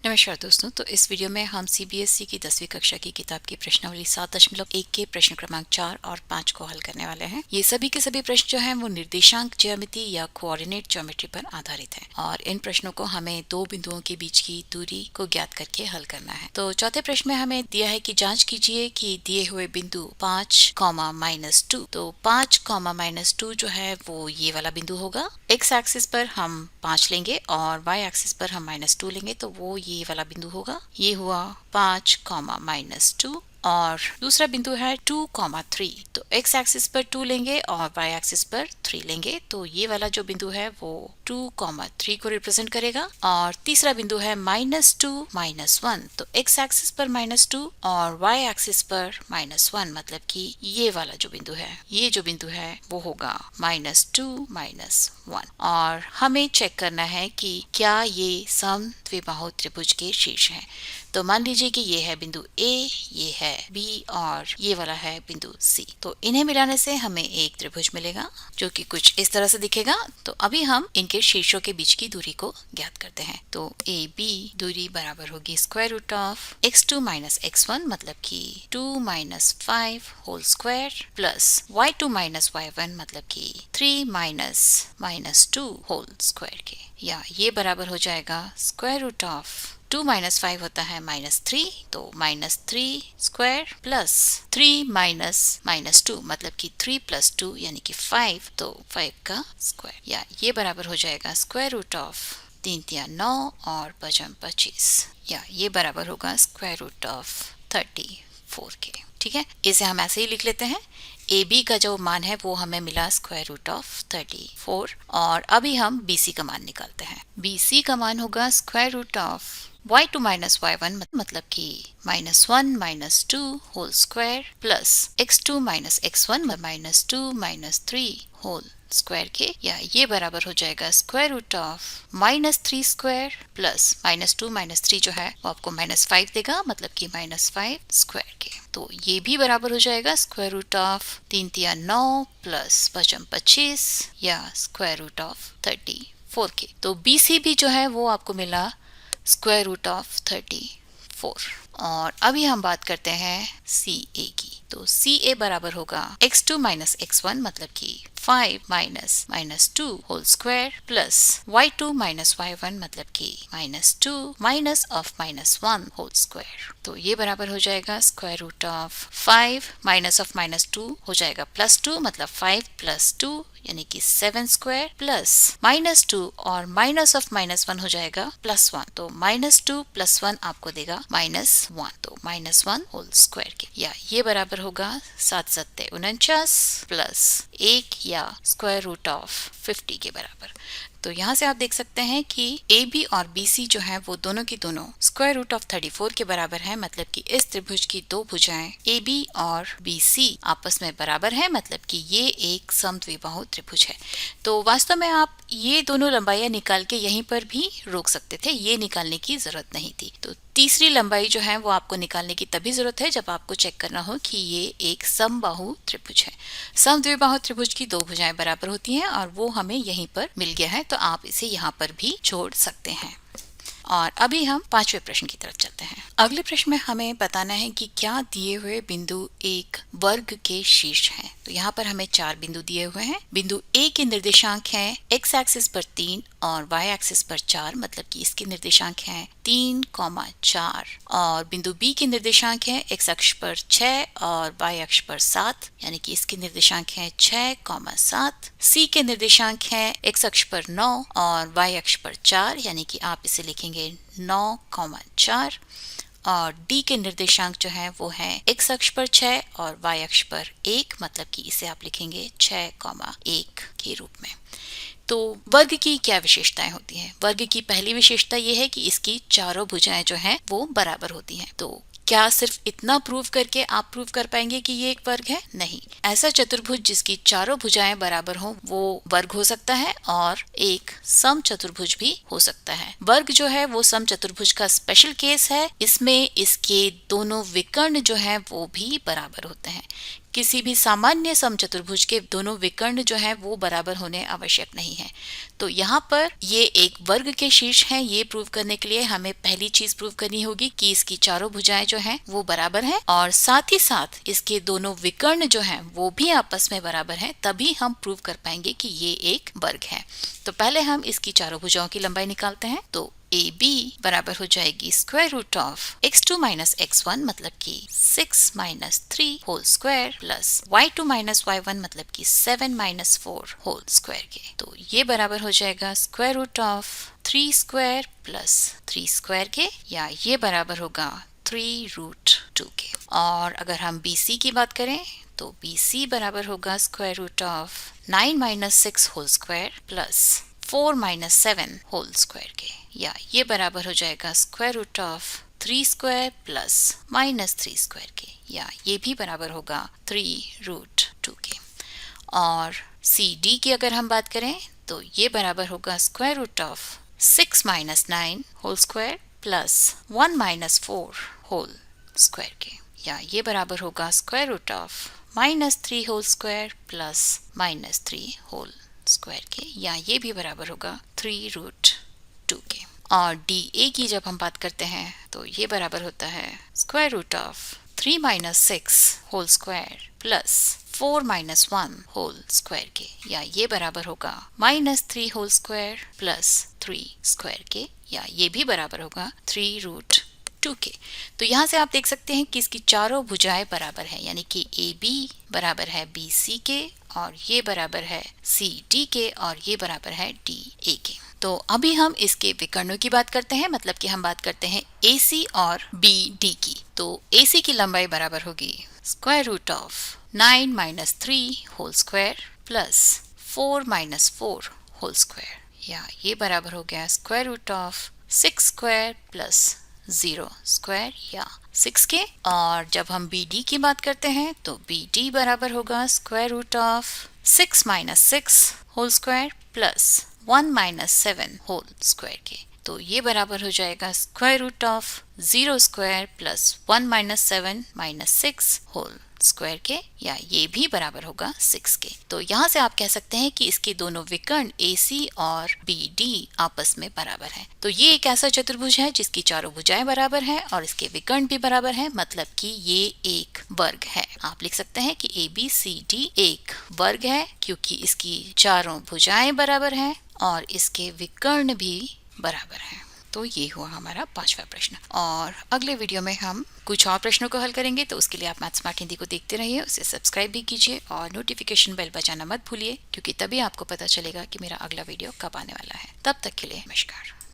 नमस्कार दोस्तों। तो इस वीडियो में हम सीबीएसई की 10वीं कक्षा की किताब की प्रश्नावली 7.1 के प्रश्न क्रमांक 4 और 5 को हल करने वाले हैं। ये सभी के सभी प्रश्न जो हैं वो निर्देशांक ज्यामिति या कोऑर्डिनेट ज्योमेट्री पर आधारित है और इन प्रश्नों को हमें दो बिंदुओं के बीच की दूरी को ज्ञात करके हल करना है। तो चौथे प्रश्न में हमें दिया है कि जाँच कीजिए कि दिए हुए बिंदु 5, -2, तो 5, -2 जो है वो ये वाला बिंदु होगा। एक्स एक्सिस पर हम 5 लेंगे और वाई एक्सिस पर हम -2 लेंगे, तो वो ये वाला बिंदु होगा। ये हुआ 5, -2 और दूसरा बिंदु है 2, 3, तो एक्स एक्सिस पर 2 लेंगे और वाई एक्सिस पर 3 लेंगे, तो ये वाला जो बिंदु है वो 2, 3 को रिप्रेजेंट करेगा। और तीसरा बिंदु है -2, -1, तो एक्स एक्सिस पर -2 और वाई एक्सिस पर -1, मतलब कि ये वाला जो बिंदु है, ये जो बिंदु है वो होगा -2, -1। और हमें चेक करना है कि क्या ये समद्विबाहु त्रिभुज के शीर्ष हैं। तो मान लीजिए कि ये है बिंदु ए, ये है बी और ये वाला है बिंदु सी। तो इन्हें मिलाने से हमें एक त्रिभुज मिलेगा जो कि कुछ इस तरह से दिखेगा। तो अभी हम इनके शीर्षों के बीच की दूरी को ज्ञात करते हैं। तो ए बी दूरी बराबर होगी √(x2 - x1), मतलब कि 2 - 5 whole square plus y2 - y1, मतलब कि 3 - 2 होल स्क्वायर के, या ये बराबर हो जाएगा √2 - 5 होता है -3, तो -3 स्क्वायर प्लस 3 -2, मतलब कि 3 + 2 यानी कि 5, तो 5 का स्क्वायर, या ये बराबर हो जाएगा √3 × 9 और 5 × 25, या ये बराबर होगा √34 के। ठीक है, इसे हम ऐसे ही लिख लेते हैं। ए बी का जो मान है वो हमें मिला √34 और अभी हम बी सी का मान निकालते हैं। बी सी का मान होगा y2 - y1, मतलब कि -1 - 2 whole square plus x2 - x1 -2 - 3 whole square के, या ये बराबर हो जाएगा -3 स्क्वायर प्लस -2 - 3 जो है वो आपको -5 देगा, मतलब कि -5 स्क्वायर के। तो ये भी बराबर हो जाएगा √3 × 9 प्लस 5 × 25, या √34 के। तो बी सी भी जो है वो आपको मिला √34। और अभी हम बात करते हैं सी ए की। तो सी ए बराबर होगा x2 - x1, मतलब कि 5 - 2 whole square plus y2 - y1, मतलब कि -2 -1 होल स्क्वायर। तो ये बराबर हो जाएगा √5 -2 हो जाएगा +2, मतलब 5 + 2 यानी कि 7 स्क्वायर प्लस -2 और -1 हो जाएगा +1, तो -2 + 1 आपको देगा -1, तो -1 होल स्क्वायर के, या ये बराबर होगा 7 × 7 = 49 प्लस 1, या √50 के बराबर। तो यहाँ से आप देख सकते हैं कि ए बी और बी सी जो है वो दोनों की दोनों √34 के बराबर है, मतलब कि इस त्रिभुज की दो भुजाएं ए बी और बी सी आपस में बराबर है, मतलब कि ये एक समद्विबाहु त्रिभुज है। तो वास्तव में आप ये दोनों लंबाइयां निकाल के यहीं पर भी रोक सकते थे, ये निकालने की जरूरत नहीं थी। तो तीसरी लंबाई जो है वो आपको निकालने की तभी जरूरत है जब आपको चेक करना हो कि ये एक समबाहु त्रिभुज है। समद्विबाहु त्रिभुज की दो भुजाएं बराबर होती हैं और वो हमें यहीं पर मिल गया है, तो आप इसे यहाँ पर भी जोड़ सकते हैं। और अभी हम 5वें प्रश्न की तरफ चलते हैं। अगले प्रश्न में हमें बताना है कि क्या दिए हुए बिंदु एक वर्ग के शीर्ष हैं। तो यहाँ पर हमें 4 बिंदु दिए हुए हैं। बिंदु ए के निर्देशांक हैं x एक्सिस पर 3 और y एक्सिस पर 4, मतलब कि इसके निर्देशांक हैं 3, 4, और बिंदु बी के निर्देशांक हैं x अक्ष पर 6 और y अक्ष पर 7, यानी कि इसके निर्देशांक हैं 6, 7। सी के निर्देशांक हैं x अक्ष पर 9 और y अक्ष पर 4, यानी कि आप इसे लिखेंगे 9, 4। और डी के निर्देशांक जो है वो है x अक्ष पर 6 और y अक्ष पर 1, मतलब कि इसे आप लिखेंगे 6, 1 के रूप में। तो वर्ग की क्या विशेषताएं होती हैं? वर्ग की पहली विशेषता ये है कि इसकी चारों भुजाएं जो हैं वो बराबर होती हैं। तो क्या सिर्फ इतना प्रूव करके आप प्रूव कर पाएंगे कि ये एक वर्ग है? नहीं। ऐसा चतुर्भुज जिसकी चारों भुजाएं बराबर हो वो वर्ग हो सकता है और एक सम चतुर्भुज भी हो सकता है। वर्ग जो है वो सम चतुर्भुज का स्पेशल केस है। इसमें इसके दोनों विकर्ण जो है वो भी बराबर होते हैं। किसी भी सामान्य समचतुर्भुज के दोनों विकर्ण जो है वो बराबर होने आवश्यक नहीं है। तो यहाँ पर ये एक वर्ग के शीर्ष है, ये प्रूव करने के लिए हमें पहली चीज प्रूव करनी होगी कि इसकी चारों भुजाएं जो हैं वो बराबर हैं, और साथ ही साथ इसके दोनों विकर्ण जो हैं वो भी आपस में बराबर हैं, तभी हम प्रूव कर पाएंगे कि ये एक वर्ग है। तो पहले हम इसकी चारों भुजाओं की लंबाई निकालते हैं। तो AB बराबर हो जाएगी square root of x2 minus x1 मतलब कि 6 minus 3 whole square plus y2 minus y1 मतलब कि 7 माइनस 4 होल स्क्वायर के। तो ये बराबर हो जाएगा square root of 3 square plus 3 square के, या ये बराबर होगा 3 रूट 2 के। और अगर हम BC की बात करें तो BC बराबर होगा square root of 9 minus 6 whole square plus 4 minus 7 whole square के, या ये बराबर हो जाएगा square root of 3 square plus minus 3 square के, या ये भी बराबर होगा 3 रूट 2 के। और CD की अगर हम बात करें तो ये बराबर होगा square root of 6 minus 9 whole square plus 1 minus 4 whole square के, या ये बराबर होगा square root of minus 3 whole square plus minus 3 whole square के, या ये भी बराबर होगा 3 रूट 2 के। और DA की जब हम बात करते हैं तो ये बराबर होता है square root of 3 minus 6 whole square plus 4 minus 1 whole square के, या ये बराबर होगा minus 3 whole square plus 3 square के, या ये भी बराबर होगा 3 रूट 2 के। तो यहाँ से आप देख सकते हैं कि इसकी चारों भुजाएं बराबर है, यानी कि AB बराबर है BC के, और ये बराबर है CD के, और ये बराबर है DA के। तो अभी हम इसके विकर्णों की बात करते हैं, मतलब कि हम बात करते हैं AC और BD की। तो AC की लंबाई बराबर होगी square root of 9 minus 3 whole square plus 4 minus 4 whole square, या ये बराबर हो गया square root of 6 square plus 0 square, या 6 के। और जब हम BD की बात करते हैं तो BD बराबर होगा square root of 6 minus 6 whole square plus 1 minus 7 whole square के। तो ये बराबर हो जाएगा square root of 0 square plus 1 minus 7 minus 6 whole square के, या ये भी बराबर होगा 6 के। तो यहाँ से आप कह सकते हैं कि इसके दोनों विकर्ण AC और BD आपस में बराबर हैं। तो ये एक ऐसा चतुर्भुज है जिसकी चारों भुजाएं बराबर हैं और इसके विकर्ण भी बराबर हैं, मतलब कि ये एक वर्ग है। आप लिख सकते हैं कि ABCD एक वर्ग है क्योंकि इसकी चारों भुजाएं बराबर हैं और इसके विकर्ण भी बराबर हैं। तो ये हुआ हमारा 5वां प्रश्न, और अगले वीडियो में हम कुछ और प्रश्नों को हल करेंगे। तो उसके लिए आप मैथ स्मार्ट हिंदी को देखते रहिए, उसे सब्सक्राइब भी कीजिए और नोटिफिकेशन बेल बजाना मत भूलिए, क्योंकि तभी आपको पता चलेगा कि मेरा अगला वीडियो कब आने वाला है। तब तक के लिए नमस्कार।